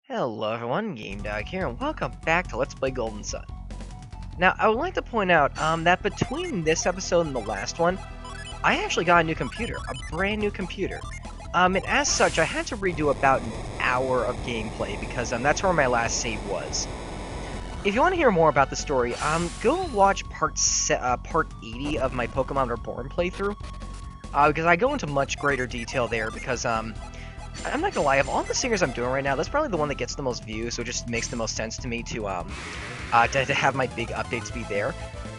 Hello everyone, GameDog here, and welcome back to Let's Play Golden Sun. Now, I would like to point out that between this episode and the last one, I actually got a new computer, a brand new computer. And as such, I had to redo about an hour of gameplay because that's where my last save was. If you want to hear more about the story, go watch part 80 of my Pokemon Reborn playthrough, because I go into much greater detail there because I'm not gonna lie, of all the singers I'm doing right now, that's probably the one that gets the most views, so it just makes the most sense to me to have my big updates be there.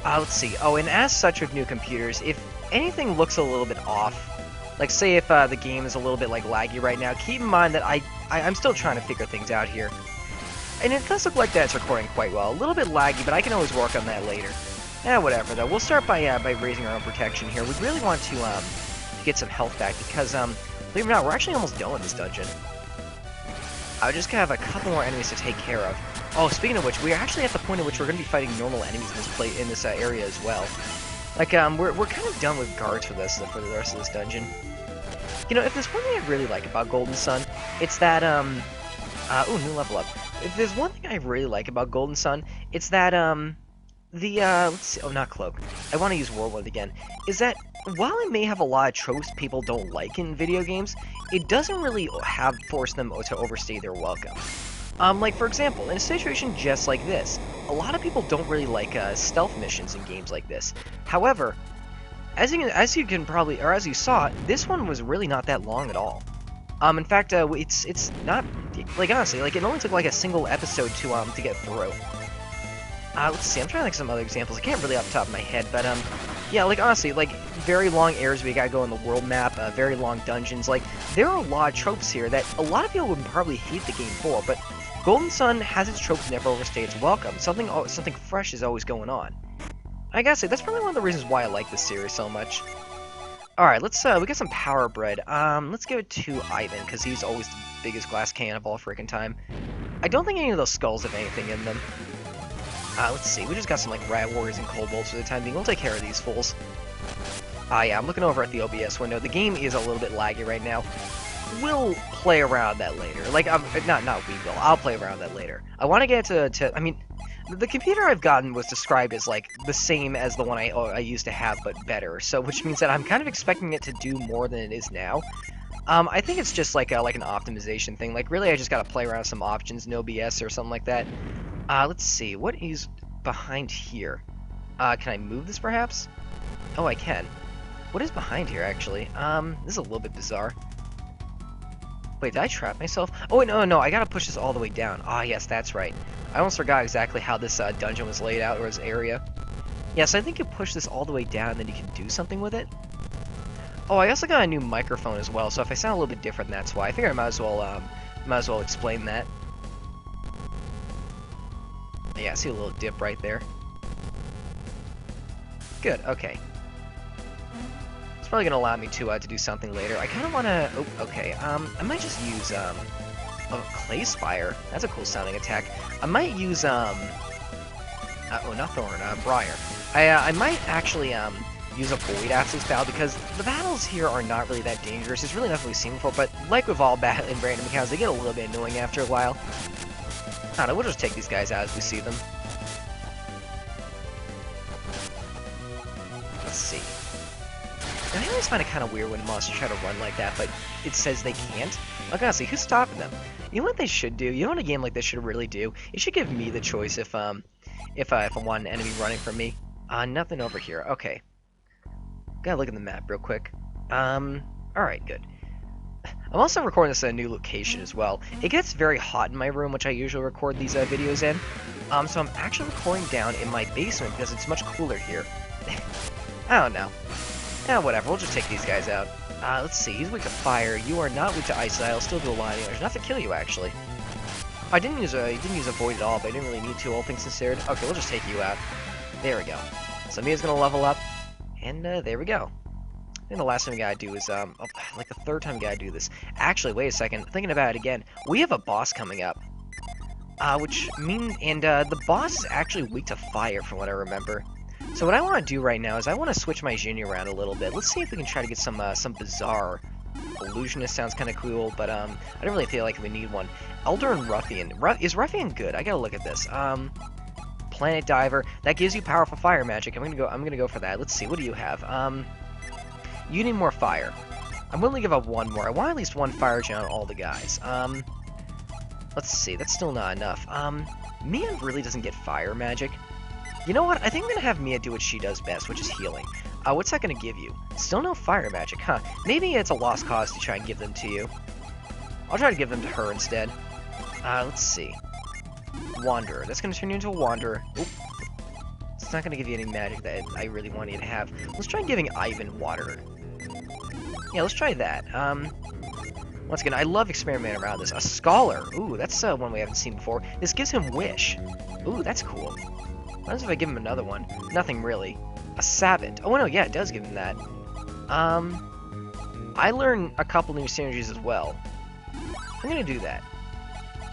Let's see. Oh, and as such with new computers, if anything looks a little bit off, like say if the game is a little bit like laggy right now, keep in mind that I'm still trying to figure things out here. And it does look like that it's recording quite well. A little bit laggy, but I can always work on that later. Whatever though. We'll start by raising our own protection here. We really want to get some health back because believe it or not, we're actually almost done with this dungeon. I just have a couple more enemies to take care of. Oh, speaking of which, we are actually at the point at which we're going to be fighting normal enemies in this area as well. Like, we're kind of done with guards for the rest of this dungeon. You know, if there's one thing I really like about Golden Sun, it's that, ooh, new level up. If there's one thing I really like about Golden Sun, it's that, let's see, oh, not Cloak. I want to use Whirlwind again. Is that, while it may have a lot of tropes people don't like in video games, it doesn't really force them to overstay their welcome. Like, for example, in a situation just like this, a lot of people don't really like stealth missions in games like this. However, as you can probably, or as you saw, this one was really not that long at all. In fact, it's not, like, honestly, like, it only took like a single episode to get through. Let's see, I'm trying to think of some other examples. I can't really off the top of my head, but, yeah, like, honestly, like, very long areas we gotta go on the world map, very long dungeons, like, there are a lot of tropes here that a lot of people would probably hate the game for, but Golden Sun has its tropes never overstay its welcome. Something fresh is always going on. I gotta say, that's probably one of the reasons why I like this series so much. Alright, let's, we got some power bread. Let's give it to Ivan, because he's always the biggest glass can of all freaking time. I don't think any of those skulls have anything in them. Let's see, we just got some, like, Rat Warriors and Kobolds for the time being. We'll take care of these fools. Yeah, I'm looking over at the OBS window. The game is a little bit laggy right now. We'll play around that later. Like, not we will. I'll play around that later. I want to get I mean, the computer I've gotten was described as, like, the same as the one I used to have, but better. So, which means that I'm kind of expecting it to do more than it is now. I think it's just, like an optimization thing. Like, really, I just gotta play around with some options, no BS or something like that. Let's see, what is behind here? Can I move this, perhaps? Oh, I can. What is behind here, actually? This is a little bit bizarre. Wait, did I trap myself? Oh, wait, no, I gotta push this all the way down. Ah, yes, that's right. I almost forgot exactly how this dungeon was laid out, or this area. Yes, I think you push this all the way down, and then you can do something with it. Oh, I also got a new microphone as well, so if I sound a little bit different, that's why. I figure I might as well explain that. Yeah, I see a little dip right there. Good, okay. It's probably gonna allow me to do something later. I kind of wanna. Oh, okay. I might just use a Clay Spire. That's a cool sounding attack. I might use oh, not Thorn, Briar. I might actually use a Void Axis battle because the battles here are not really that dangerous. It's really nothing we've seen before, but like with all battle in random encounters, they get a little bit annoying after a while. I don't know. We'll just take these guys out as we see them. Let's see. Now, I always find it kind of weird when monsters try to run like that, but it says they can't. Like, honestly, who's stopping them? You know what they should do? You know what a game like this should really do? It should give me the choice if I want an enemy running from me. Nothing over here. Okay. Gotta look at the map real quick. Alright, good. I'm also recording this at a new location as well. It gets very hot in my room, which I usually record these videos in. So I'm actually recording down in my basement because it's much cooler here. I don't know. Whatever, we'll just take these guys out. Let's see, he's weak to fire. You are not weak to ice, I'll still do a lot of damage. Enough to kill you, actually. I didn't use a void at all, but I didn't really need to, all things considered. Okay, we'll just take you out. There we go. So Mia's gonna level up, and there we go. I think the last time we gotta do is, like the third time we gotta do this. Actually, wait a second, thinking about it again, we have a boss coming up. The boss is actually weak to fire, from what I remember. So what I want to do right now is I want to switch my Jin around a little bit. Let's see if we can try to get some bizarre Illusionist sounds kind of cool, but I don't really feel like we need one. Elder and Ruffian. Is Ruffian good? I gotta look at this. Planet Diver. That gives you powerful fire magic. I'm gonna go for that. Let's see. What do you have? You need more fire. I'm willing to give up one more. I want at least one fire gen on all the guys. Let's see. That's still not enough. Mia really doesn't get fire magic. You know what? I think I'm gonna have Mia do what she does best, which is healing. What's that gonna give you? Still no fire magic, huh? Maybe it's a lost cause to try and give them to you. I'll try to give them to her instead. Let's see. Wanderer. That's gonna turn you into a Wanderer. Oop. It's not gonna give you any magic that I really want you to have. Let's try giving Ivan water. Yeah, let's try that. Once again, I love experimenting around this. A Scholar. Ooh, that's one we haven't seen before. This gives him Wish. Ooh, that's cool. What happens if I give him another one? Nothing really. A Savant. Oh, no, yeah, it does give him that. I learned a couple new synergies as well. I'm gonna do that.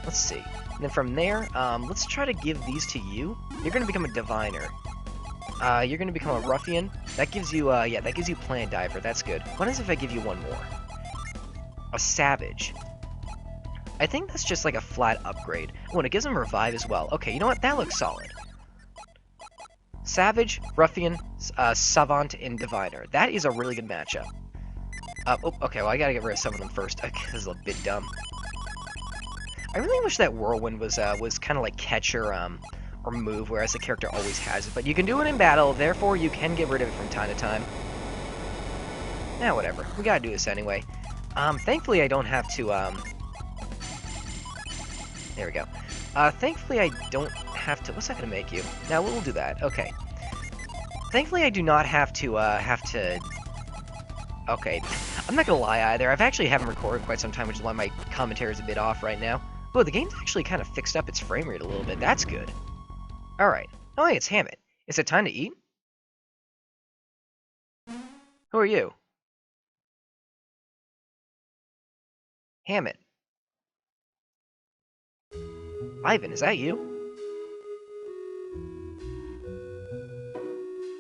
Let's see. And then from there, let's try to give these to you. You're gonna become a Diviner. You're gonna become a Ruffian. That gives you, yeah, that gives you Planet Diver. That's good. What is if I give you one more? A Savage. I think that's just like a flat upgrade. Oh, and it gives him Revive as well. Okay, you know what? That looks solid. Savage, Ruffian, Savant, and Diviner. That is a really good matchup. Oh, okay, well, I gotta get rid of some of them first. This is a bit dumb. I really wish that Whirlwind was kind of like catch or move, whereas the character always has it. But you can do it in battle, therefore you can get rid of it from time to time. Yeah, whatever. We gotta do this anyway. Thankfully I don't have to, there we go. Thankfully I don't have to, what's that gonna make you? Now, we'll do that, okay. Thankfully I do not have to, okay, I'm not gonna lie either. I've actually haven't recorded quite some time, which is why my commentary is a bit off right now. Oh, the game's actually kind of fixed up its frame rate a little bit. That's good. Alright. Oh, hey, it's Hammett. Is it time to eat? Who are you? Hammett. Ivan, is that you?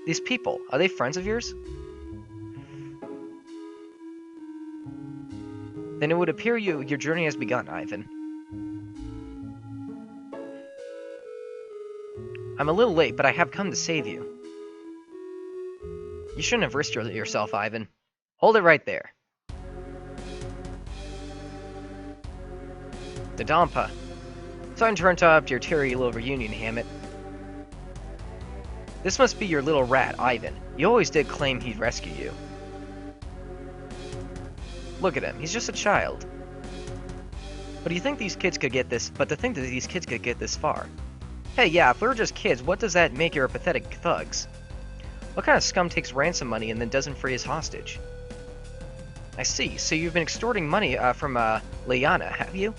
These people, are they friends of yours? Then it would appear your journey has begun, Ivan. I'm a little late, but I have come to save you. You shouldn't have risked yourself, Ivan. Hold it right there. The Dampa. Time to interrupt your teary little reunion, Hammett. This must be your little rat, Ivan. You always did claim he'd rescue you. Look at him, he's just a child. But do you think these kids could get this? But to think that these kids could get this far. Hey, yeah, if we were just kids, what does that make your pathetic thugs? What kind of scum takes ransom money and then doesn't free his hostage? I see, so you've been extorting money from Liana, have you?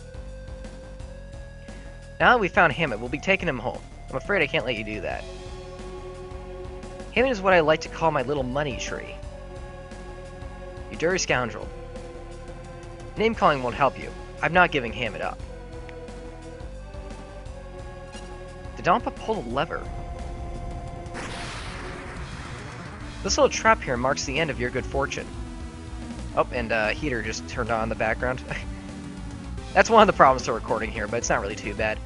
Now that we found Hammett, we'll be taking him home. I'm afraid I can't let you do that. Hammett is what I like to call my little money tree. You dirty scoundrel. Name-calling won't help you. I'm not giving Hammett up. The Dampa pulled a lever. This little trap here marks the end of your good fortune. Oh, and heater just turned on in the background. That's one of the problems to recording here, but it's not really too bad.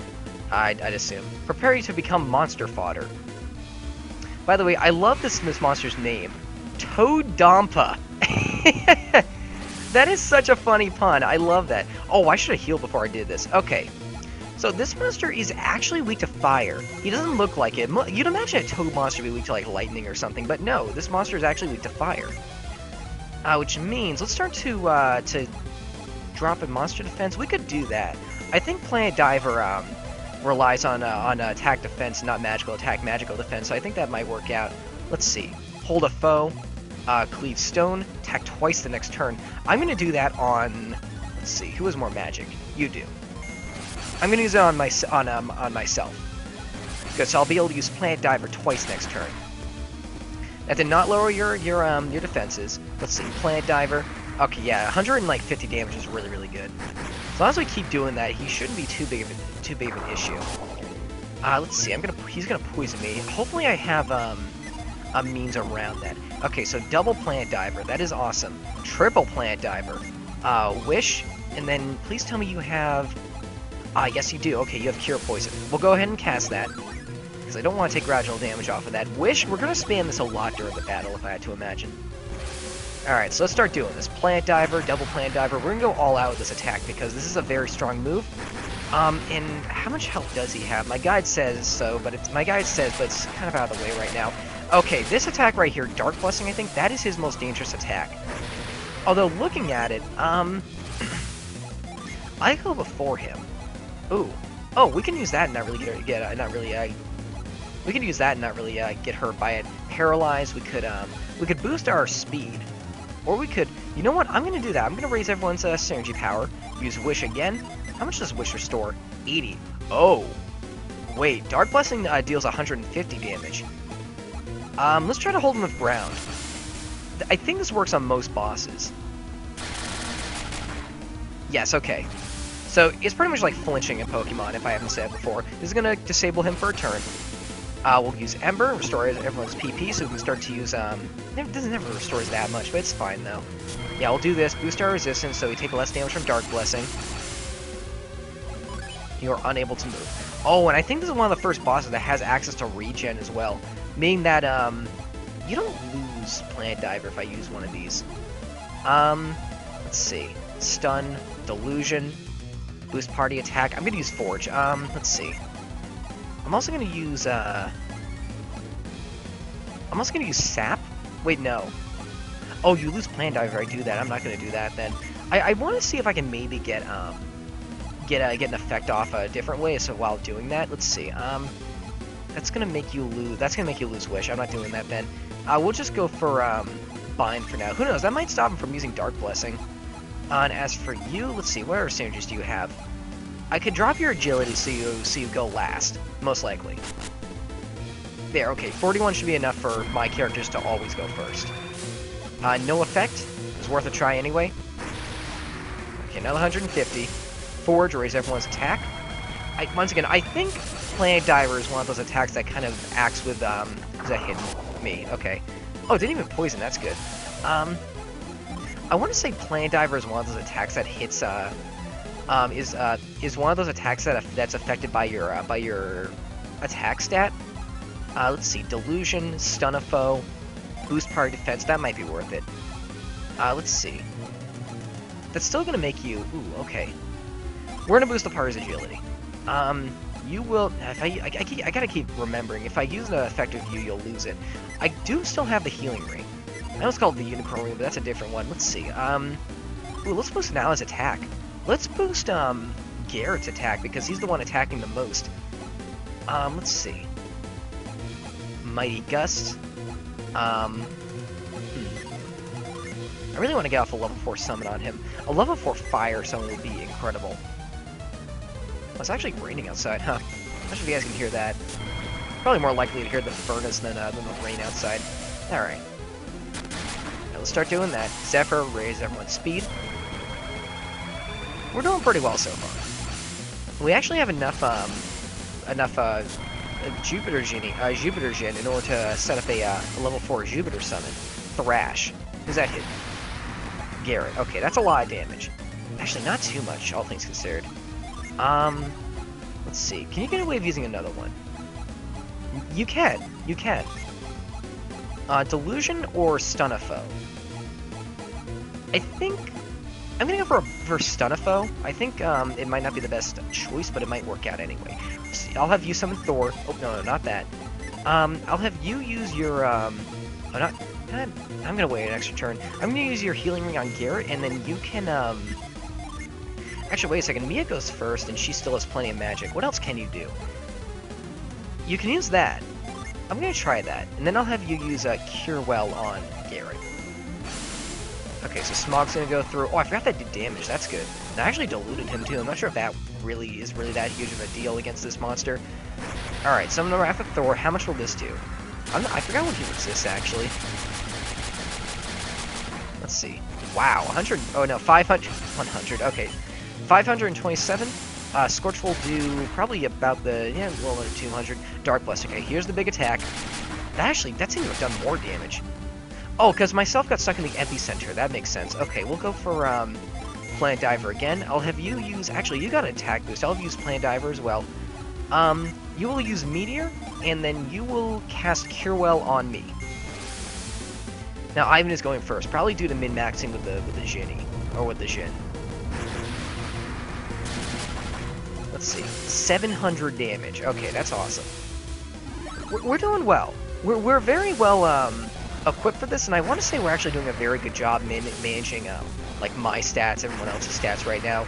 I'd assume. Prepare you to become monster fodder. By the way, I love this monster's name. Toad Dampa. That is such a funny pun. I love that. Oh, I should have healed before I did this. Okay. So this monster is actually weak to fire. He doesn't look like it. You'd imagine a toad monster would be weak to like lightning or something, but no, this monster is actually weak to fire. Which means let's start to drop in monster defense. We could do that. I think Planet Diver relies on attack defense, not magical attack, magical defense. So I think that might work out. Let's see. Hold a foe. Cleave stone. Attack twice the next turn. I'm gonna do that on. Let's see. Who has more magic? You do. I'm gonna use it on myself. Good. So I'll be able to use Planet Diver twice next turn. That did not lower your defenses. Let's see. Planet Diver. Okay, yeah, 150 damage is really, really good. As long as we keep doing that, he shouldn't be too big of an issue. Let's see. He's gonna poison me. Hopefully, I have a means around that. Okay, so double Planet Diver. That is awesome. Triple Planet Diver. Wish, and then please tell me you have... yes you do. Okay, you have Cure Poison. We'll go ahead and cast that, because I don't want to take gradual damage off of that. Wish, we're going to spam this a lot during the battle, if I had to imagine. Alright, so let's start doing this. Plant Diver, double Plant Diver. We're going to go all out with this attack, because this is a very strong move. And how much health does he have? My guide says so, but it's kind of out of the way right now. Okay, this attack right here, Dark Blessing, I think, that is his most dangerous attack. Although, looking at it, I go before him. Ooh. Oh, we can use that and not really we can use that and not really get hurt by it. Paralyze, we could boost our speed. Or we could, you know what, I'm going to do that. I'm going to raise everyone's synergy power. Use Wish again. How much does Wish restore? 80. Oh. Wait, Dark Blessing deals 150 damage. Let's try to hold him with ground. I think this works on most bosses. Yes, okay. So, it's pretty much like flinching in Pokemon, if I haven't said it before. This is going to disable him for a turn. We'll use Ember, restore everyone's PP, so we can start to use, it doesn't never restores that much, but it's fine, though. Yeah, we'll do this, boost our resistance, so we take less damage from Dark Blessing. You are unable to move. Oh, and I think this is one of the first bosses that has access to regen as well, meaning that, you don't lose Plant Diver if I use one of these. Let's see. Stun, Delusion, boost party attack. I'm gonna use Forge. Let's see. I'm also gonna use Sap. Wait, no. Oh, you lose Plant Diver. I do that. I'm not gonna do that then. I want to see if I can maybe get an effect off a different way. So while doing that, let's see. That's gonna make you lose. That's gonna make you lose Wish. I'm not doing that then. We'll just go for Bind for now. Who knows? That might stop him from using Dark Blessing. And as for you, let's see. What other synergies do you have? I could drop your agility so you go last, most likely. There, okay, 41 should be enough for my characters to always go first. No effect, is worth a try anyway. Okay, another 150. Forge, raise everyone's attack. Once again, I think Plant Diver is one of those attacks that kind of acts with, is that hit me? Okay. Oh, it didn't even poison, that's good. I want to say Plant Diver is one of those attacks that hits, is one of those attacks that's affected by your attack stat. Let's see, Delusion, Stun a Foe, Boost Party Defense, that might be worth it. Let's see. That's still gonna make you, ooh, okay. We're gonna boost the party's agility. You will, if I gotta keep remembering, if I use an effective you, you'll lose it. I do still have the Healing Ring. I know it's called the Unicorn Ring, but that's a different one. Let's see, ooh, let's boost Nala's attack. Let's boost, Garrett's attack, because he's the one attacking the most. Let's see. Mighty Gust. I really want to get off a level 4 summon on him. A level 4 fire summon would be incredible. Oh, it's actually raining outside, huh? I'm not sure if you guys can hear that. Probably more likely to hear the furnace than the rain outside. Alright. Now let's start doing that. Zephyr, raise everyone's speed. We're doing pretty well so far. We actually have enough Jupiter Gin in order to set up a level 4 Jupiter summon. Thrash. Who's that hit? Garrett. Okay, that's a lot of damage. Actually, not too much, all things considered. Let's see. Can you get away with using another one? You can. You can. Delusion or Stun a Foe? I think I'm gonna go for Stun a Foe. I think it might not be the best choice, but it might work out anyway. See, I'll have you summon Thor. Oh no, not that. I'll have you use your I'm gonna wait an extra turn. I'm gonna use your Healing Ring on Garrett, and then you can Actually, wait a second. Mia goes first, and she still has plenty of magic. What else can you do? You can use that. I'm gonna try that, and then I'll have you use Cure Well on Garrett. Okay, so Smog's gonna go through. Oh, I forgot that did damage. That's good. And I actually diluted him too. I'm not sure if that really is that huge of a deal against this monster. All right, summon the Wrath of Thor. How much will this do? I forgot what he resists actually. Let's see. Wow, 100. Oh no, 500. 100. Okay, 527. Scorch will do probably about the a little under 200. Dark Blast. Okay, here's the big attack. That seemed to have done more damage. Oh, because myself got stuck in the epicenter. That makes sense. Okay, we'll go for Plant Diver again. I'll have you use... Actually, you got an attack boost. I'll use Plant Diver as well. You will use Meteor, and then you will cast Cure Well on me. Now, Ivan is going first, probably due to min-maxing with the Jinny, or with the Jin. Let's see, 700 damage. Okay, that's awesome. We're doing well. We're very well equipped for this, and I want to say we're actually doing a very good job managing like my stats, everyone else's stats right now,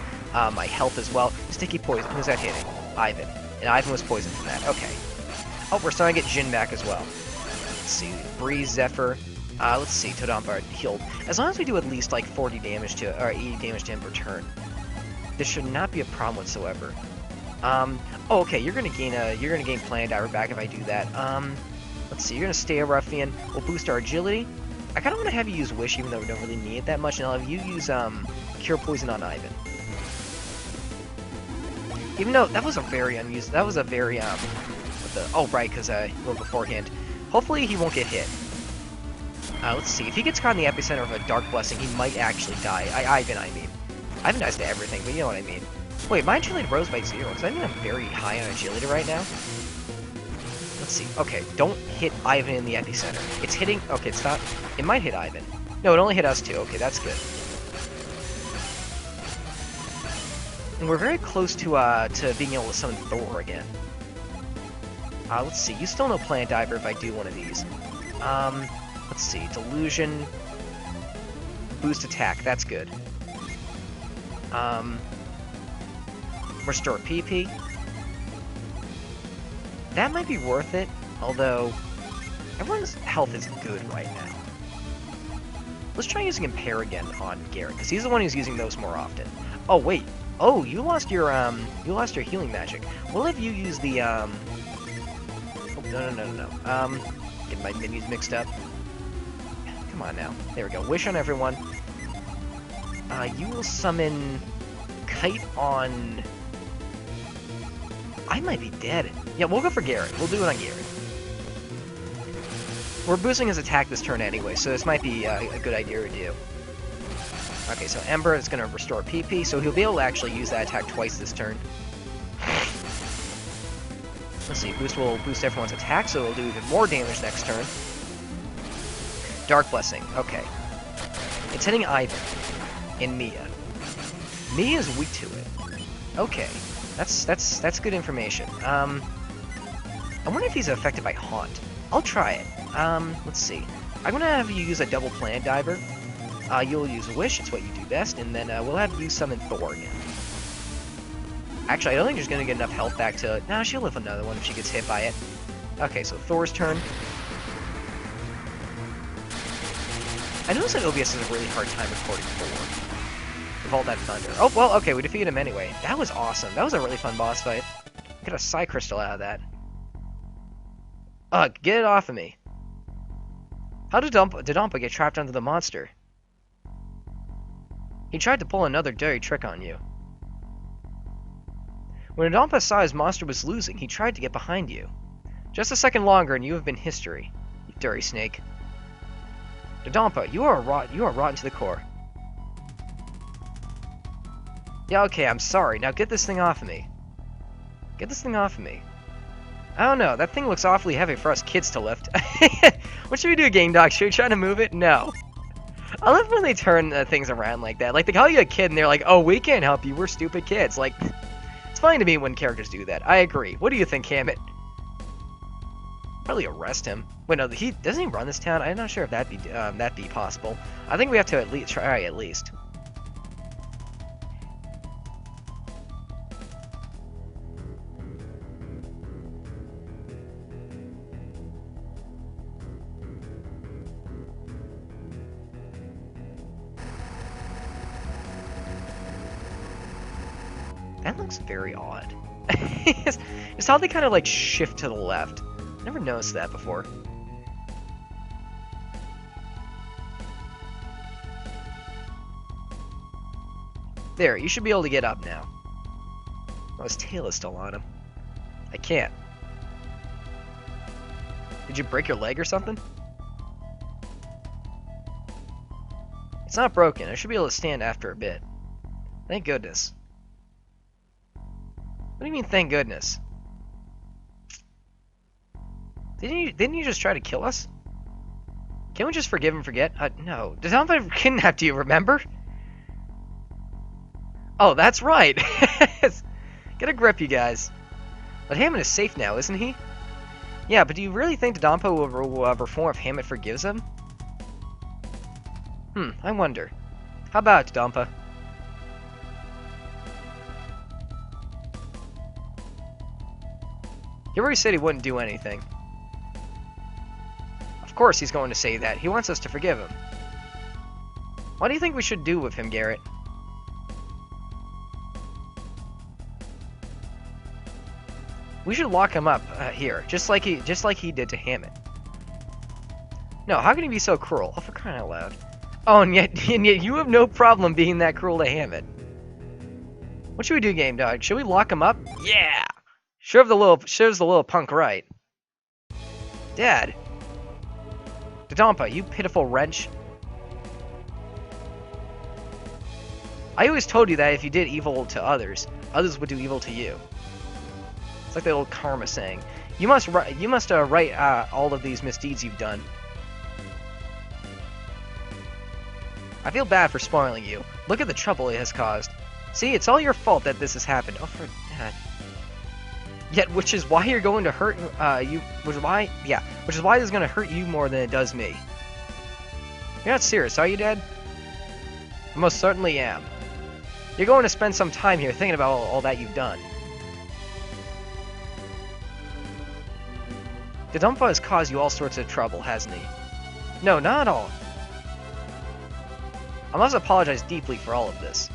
my health as well. Sticky Poison. Who's that hitting? Ivan. And Ivan was poisoned from that. Okay. Oh, we're starting to get Jin back as well. Let's see, Breeze, Zephyr. Let's see, Todonpa healed. As long as we do at least like 40 damage to, or 80 damage to him per turn, this should not be a problem whatsoever. Oh, okay, you're gonna gain Plant Diver back if I do that. Let's see, you're gonna stay a Ruffian. We'll boost our agility. I kind of want to have you use Wish, even though we don't really need it that much, and I'll have you use Cure Poison on Ivan. Even though that was a very unused, that was a very oh right, because well beforehand. Hopefully he won't get hit. Let's see, if he gets caught in the epicenter of a Dark Blessing, he might actually die. Ivan, I mean. Ivan dies to everything, but you know what I mean. Wait, my agility rose by 0, because I mean I'm very high on agility right now. Let's see. Okay, don't hit Ivan in the epicenter. It's hitting... Okay, it's not... It might hit Ivan. No, it only hit us too. Okay, that's good. And we're very close to being able to summon Thor again. Let's see. You still know Plant Diver if I do one of these. Let's see. Delusion. Boost attack. That's good. Restore PP. That might be worth it, although everyone's health is good right now. Let's try using Impair again on Garrett, because he's the one who's using those more often. Oh wait, oh you lost your healing magic. We'll have you use the oh, no. Get my menus mixed up. Come on now. There we go. Wish on everyone. You will summon Kite on... I might be dead. Yeah, we'll go for Garrett. We'll do it on Garrett. We're boosting his attack this turn anyway, so this might be a good idea to do. Okay, so Ember is going to restore PP, so he'll be able to actually use that attack twice this turn. Let's see, Boost will boost everyone's attack, so it'll do even more damage next turn. Dark Blessing, okay. It's hitting Ivan and Mia. Mia's weak to it. Okay, that's good information. I wonder if he's affected by Haunt. I'll try it. Let's see. I'm gonna have you use a double Plant Diver. You'll use Wish, it's what you do best, and then we'll have you summon Thor again. Actually, I don't think she's gonna get enough health back to... No, she'll live another one if she gets hit by it. Okay, so Thor's turn. I noticed that OBS has a really hard time recording Thor. With all that thunder. Oh, well, okay, we defeated him anyway. That was awesome. That was a really fun boss fight. Get a Psy Crystal out of that. Ugh, get it off of me. How did Dodonpa get trapped under the monster? He tried to pull another dirty trick on you. When Dodonpa saw his monster was losing, he tried to get behind you. Just a second longer and you have been history, you dirty snake. Dodonpa, you are rotten to the core. Yeah, okay, I'm sorry. Now get this thing off of me. Get this thing off of me. I don't know, that thing looks awfully heavy for us kids to lift. What should we do, Game Dog? Should we try to move it? No. I love when they turn things around like that. Like, they call you a kid and they're like, oh, we can't help you, we're stupid kids. Like, it's funny to me when characters do that. I agree. What do you think, Hammett? Probably arrest him. Wait, no, doesn't he run this town? I'm not sure if that'd be possible. I think we have to at least try at least. That looks very odd. It's how they kind of like shift to the left. Never noticed that before. There, you should be able to get up now. Oh, his tail is still on him. I can't. Did you break your leg or something? It's not broken. I should be able to stand after a bit. Thank goodness. What do you mean, thank goodness? Didn't you just try to kill us? Can't we just forgive and forget? No. Dodonpa kidnapped you, remember? Oh, that's right! Get a grip, you guys. But Hammett is safe now, isn't he? Yeah, but do you really think Dodonpa will reform if Hammett forgives him? I wonder. How about it, Dodonpa? He already said he wouldn't do anything. Of course he's going to say that. He wants us to forgive him. What do you think we should do with him, Garrett? We should lock him up here, just like he did to Hammett. No, how can he be so cruel? Oh, for crying out loud! Oh, and yet you have no problem being that cruel to Hammett. What should we do, Game Dog? Should we lock him up? Yeah. Serves the little punk right. Dad. Dodonpa, you pitiful wretch. I always told you that if you did evil to others, others would do evil to you. It's like the old karma saying. You must right all of these misdeeds you've done. I feel bad for spoiling you. Look at the trouble it has caused. See, it's all your fault that this has happened. Oh, for that. Yet, which is why you're going to hurt you. Which is why this is going to hurt you more than it does me. You're not serious, are you, Dad? I most certainly am. You're going to spend some time here thinking about all that you've done. Dodonpa has caused you all sorts of trouble, hasn't he? No, not at all. I must apologize deeply for all of this.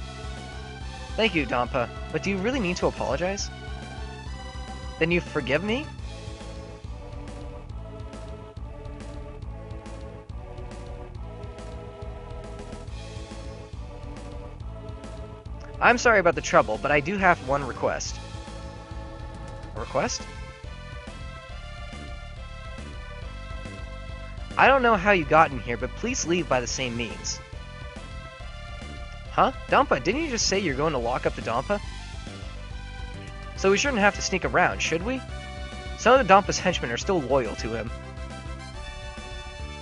Thank you, Dodonpa, but do you really need to apologize? Then you forgive me? I'm sorry about the trouble, but I do have one request. A request? I don't know how you got in here, but please leave by the same means. Huh? Dodonpa, didn't you just say you're going to lock up the Dodonpa? So we shouldn't have to sneak around, should we? Some of the Dompa's henchmen are still loyal to him.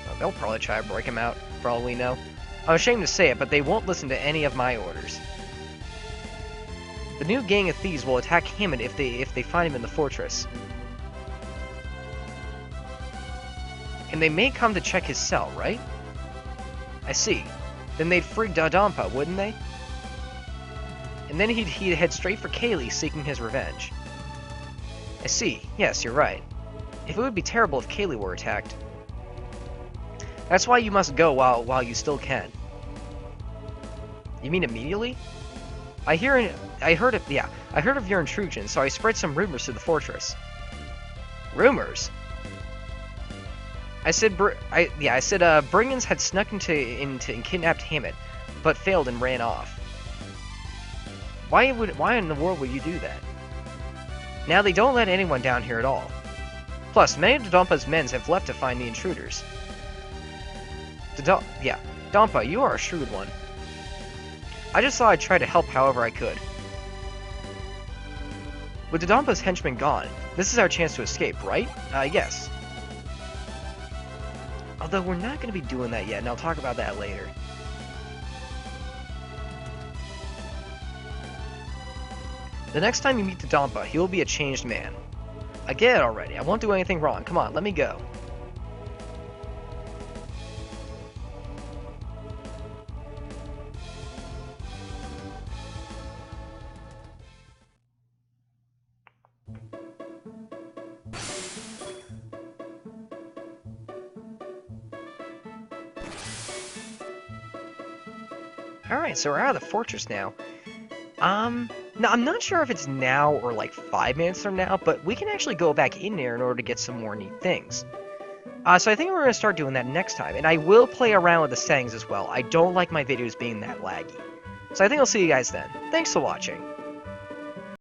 Oh, they'll probably try to break him out, for all we know. I'm ashamed to say it, but they won't listen to any of my orders. The new gang of thieves will attack Hammett if they find him in the fortress. And they may come to check his cell, right? I see. Then they'd free Dodonpa, wouldn't they? And then he'd head straight for Kaylee, seeking his revenge. I see. Yes, you're right. It would be terrible if Kaylee were attacked. That's why you must go while you still can. You mean immediately? I heard of your intrusion, so I spread some rumors to the fortress. Rumors? I said brigands had snuck into and kidnapped Hammett, but failed and ran off. Why in the world would you do that? Now they don't let anyone down here at all. Plus, many of Dompa's men have left to find the intruders. Dodonpa, you are a shrewd one. I just thought I'd try to help however I could. With Dompa's henchmen gone, this is our chance to escape, right? Yes. Although we're not going to be doing that yet, and I'll talk about that later. The next time you meet Dodonpa, he will be a changed man. I get it already. I won't do anything wrong. Come on, let me go. Alright, so we're out of the fortress now. Now, I'm not sure if it's now or like 5 minutes from now, but we can actually go back in there in order to get some more neat things. So I think we're going to start doing that next time, and I will play around with the settings as well. I don't like my videos being that laggy. So I think I'll see you guys then. Thanks for watching.